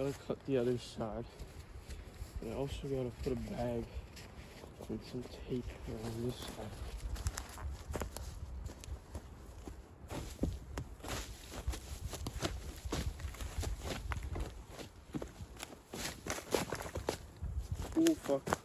Gotta cut the other side. And I also gotta put a bag and some tape around this side. Oh fuck.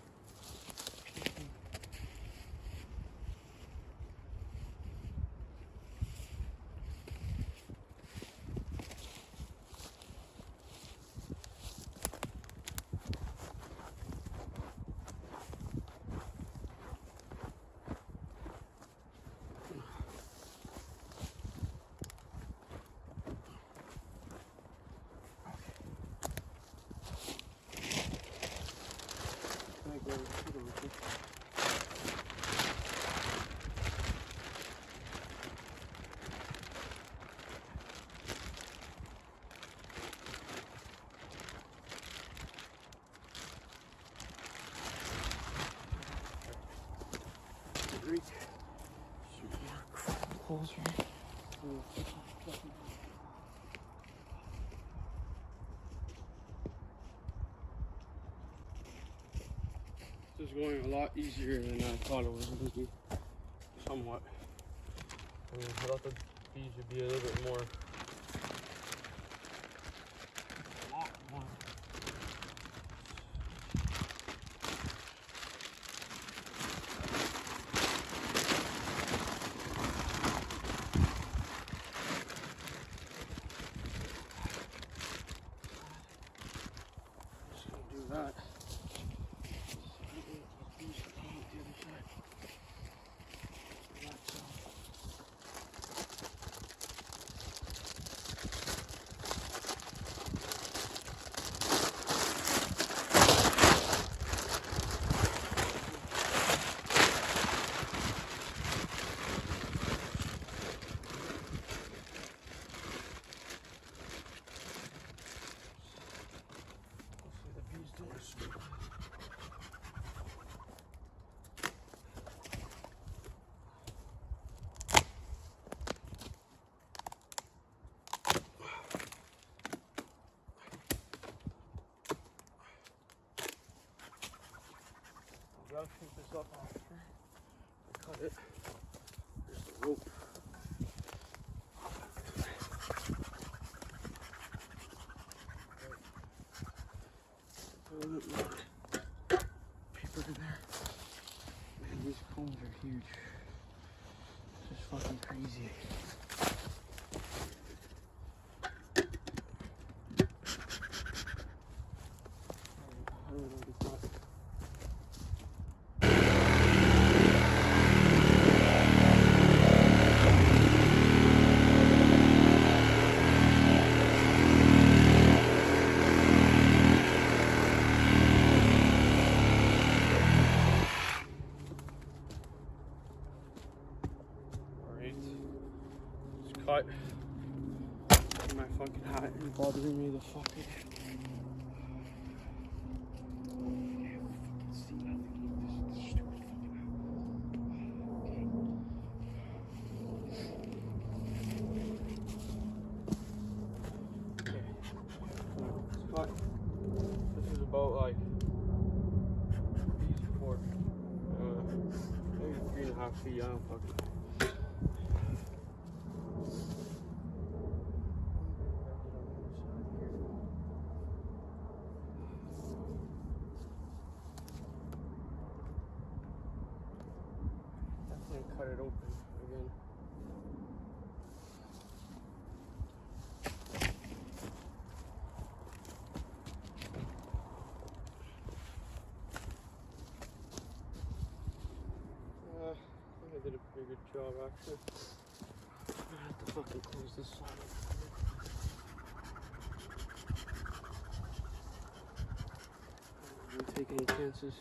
Holes right. This is going a lot easier than I thought it was going to be. Somewhat. I thought the bees would be a little bit more. A lot more. That. I'll pick this up after I cut it. There's the rope. A little bit more paper in there. Man, these cones are huge. This is fucking crazy. I don't know if it's not. Cut my fucking hat and bothering me the fuck out. This is about like these 4, maybe 3.5 feet. I don't fucking. Cut it open again. I think I did a pretty good job actually. I have to fucking close this side up. I don't take any chances.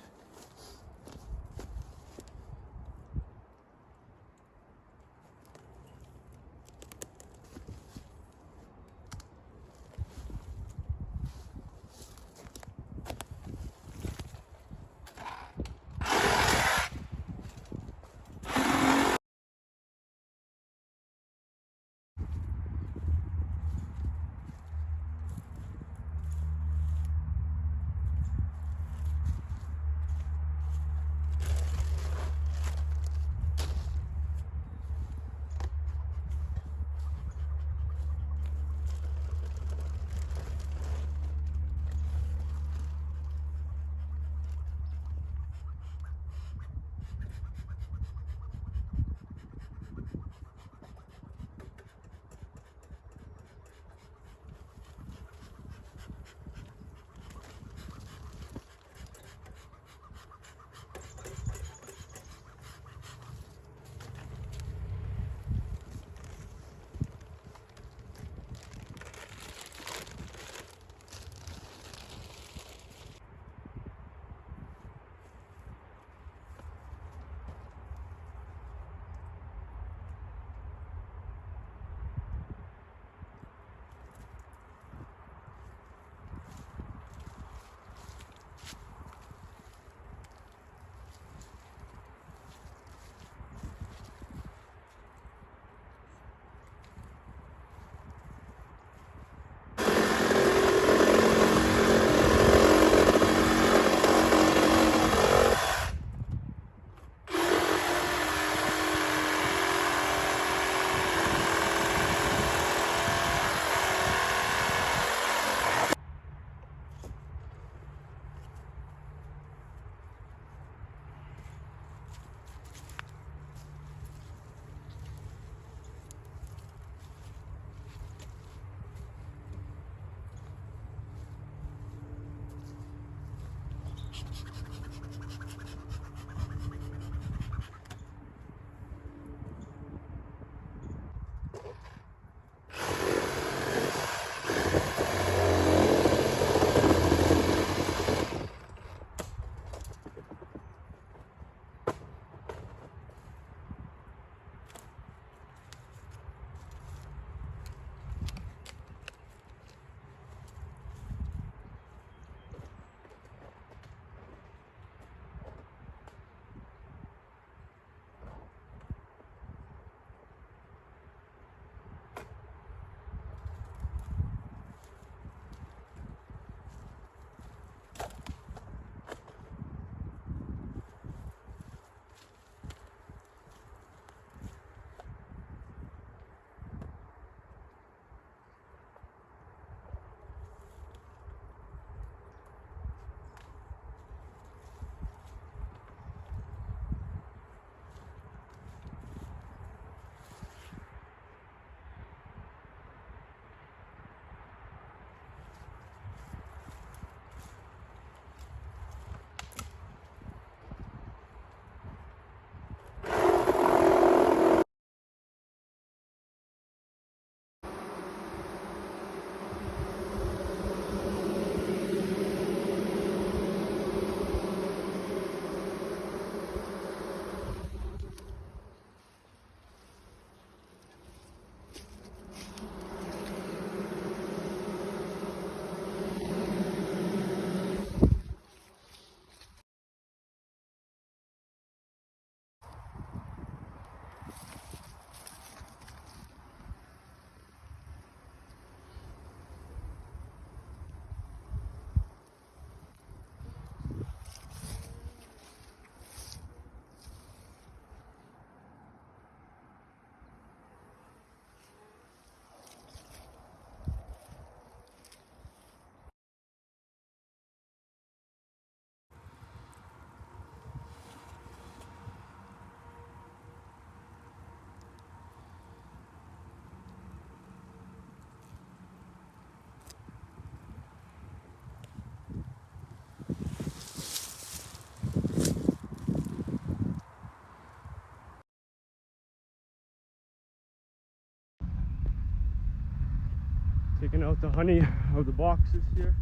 Taking out the honey of the boxes here.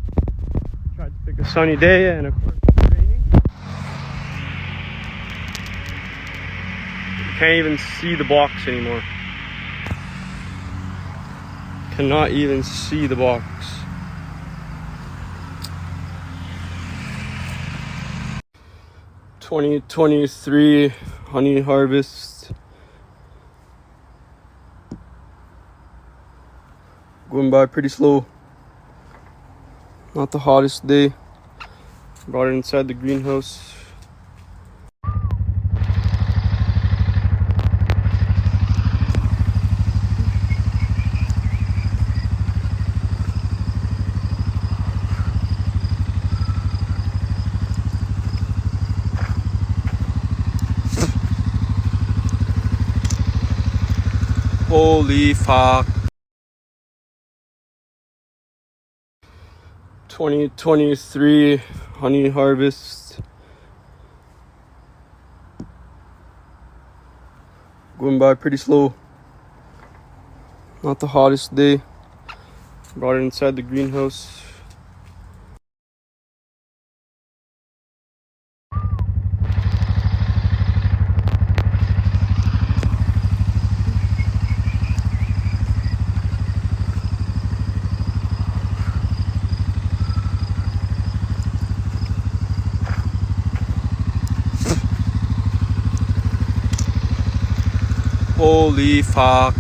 Tried to pick a sunny day, and of course it's raining. You can't even see the box anymore. Cannot even see the box. "2023 honey harvest. Going by pretty slow. Not the hottest day. Brought it inside the greenhouse. Holy fuck. 2023 honey harvest. Going by pretty slow. Not the hottest day. Brought it inside the greenhouse. Holy fuck.